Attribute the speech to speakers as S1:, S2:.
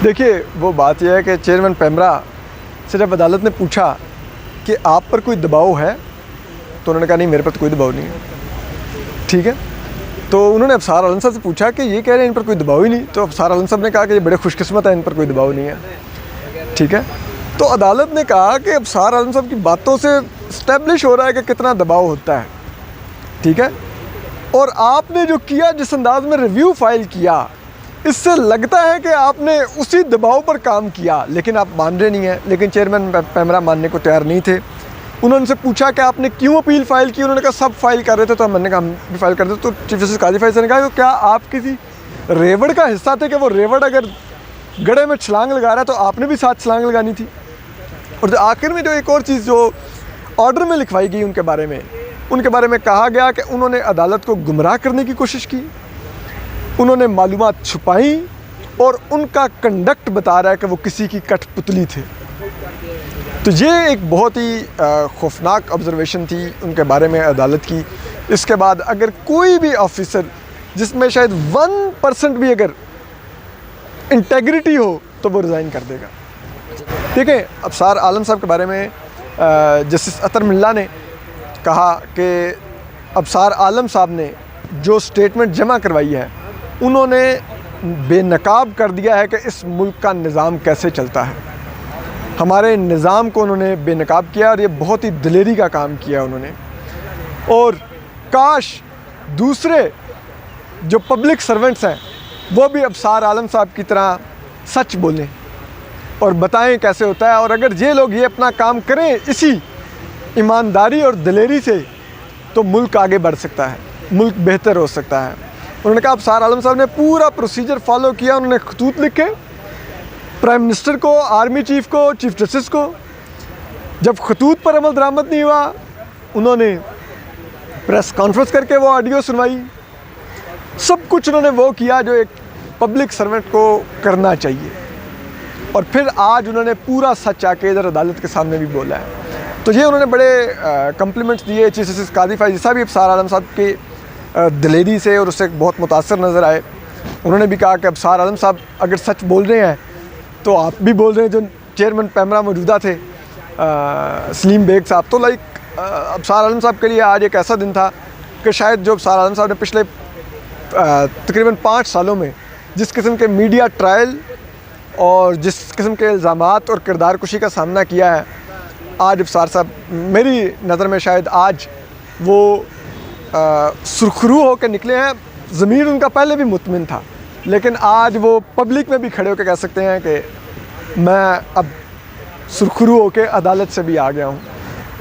S1: देखिए, वो बात यह है कि चेयरमैन पेमरा से जब अदालत ने पूछा कि आप पर कोई दबाव है, तो उन्होंने कहा नहीं, मेरे पर तो कोई दबाव नहीं है। ठीक है, तो उन्होंने अफसार आलम साहब से पूछा कि ये कह रहे हैं इन पर कोई दबाव ही नहीं, तो अफसार आलम साहब ने कहा कि ये बड़े खुशकिस्मत है, इन पर कोई दबाव नहीं है। ठीक है, तो अदालत ने कहा कि अफसार आलम साहब की बातों से इस्टेब्लिश हो रहा है कि कितना दबाव होता है। ठीक है, और आपने जो किया, जिस अंदाज में रिव्यू फाइल किया, इससे लगता है कि आपने उसी दबाव पर काम किया, लेकिन आप मान रहे नहीं हैं। लेकिन चेयरमैन पेमरा मानने को तैयार नहीं थे। उन्होंने उनसे पूछा कि आपने क्यों अपील फ़ाइल की, उन्होंने कहा सब फाइल कर रहे थे, तो हमने कहा हम भी फाइल कर रहे थे। तो चीफ जस्टिस काजी फैज़ ने कहा कि क्या आप किसी रेवड़ का हिस्सा थे कि वो रेवड़ अगर गड्ढे में छलांग लगा रहा है तो आपने भी साथ छलांग लगानी थी। और आखिर में जो एक और चीज़ जो ऑर्डर में लिखवाई गई उनके बारे में कहा गया कि उन्होंने अदालत को गुमराह करने की कोशिश की, उन्होंने मालूमात छुपाई, और उनका कंडक्ट बता रहा है कि वो किसी की कठपुतली थे। तो ये एक बहुत ही खौफनाक ऑब्जर्वेशन थी उनके बारे में अदालत की। इसके बाद अगर कोई भी ऑफिसर जिसमें शायद 1% भी अगर इंटेग्रिटी हो तो वो रिज़ाइन कर देगा। देखें, अफसार आलम साहब के बारे में जस्टिस अतर मिल्ला ने कहा कि अफसार आलम साहब ने जो स्टेटमेंट जमा करवाई है, उन्होंने बेनकाब कर दिया है कि इस मुल्क का निज़ाम कैसे चलता है। हमारे निज़ाम को उन्होंने बेनकाब किया, और ये बहुत ही दिलेरी का काम किया उन्होंने। और काश दूसरे जो पब्लिक सर्वेंट्स हैं वो भी अफसार आलम साहब की तरह सच बोलें और बताएं कैसे होता है। और अगर ये लोग ये अपना काम करें इसी ईमानदारी और दिलेरी से, तो मुल्क आगे बढ़ सकता है, मुल्क बेहतर हो सकता है। उन्होंने कहा अफसार आलम साहब ने पूरा प्रोसीजर फॉलो किया। उन्होंने खतूत लिखे प्राइम मिनिस्टर को, आर्मी चीफ को, चीफ जस्टिस को। जब खतूत पर अमल दरामद नहीं हुआ, उन्होंने प्रेस कॉन्फ्रेंस करके वो ऑडियो सुनवाई। सब कुछ उन्होंने वो किया जो एक पब्लिक सर्वेंट को करना चाहिए। और फिर आज उन्होंने पूरा सच आके इधर अदालत के सामने भी बोला है। तो ये उन्होंने बड़े कम्प्लीमेंट्स दिए चीफ जस्टिस काजी फैज़ साहब भी अफसार आलम साहब के दिलेरी से और उससे बहुत मुतासर नज़र आए। उन्होंने भी कहा कि अफसार आलम साहब अगर सच बोल रहे हैं तो आप भी बोल रहे हैं। जो चेयरमैन पेमरा मौजूदा थे सलीम बेग साहब, तो अफसार आलम साहब के लिए आज एक ऐसा दिन था कि शायद जो अफसार आलम साहब ने पिछले तकरीबन 5 सालों में जिस किस्म के मीडिया ट्रायल और जिस किस्म के इल्ज़ामात और किरदार कुशी का सामना किया है, आज अफसार साहब मेरी नज़र में शायद आज वो सुरखरू होकर निकले हैं। ज़मीर उनका पहले भी मुतमिन था, लेकिन आज वो पब्लिक में भी खड़े होकर कह सकते हैं कि मैं अब सुरखरू होकर अदालत से भी आ गया हूँ।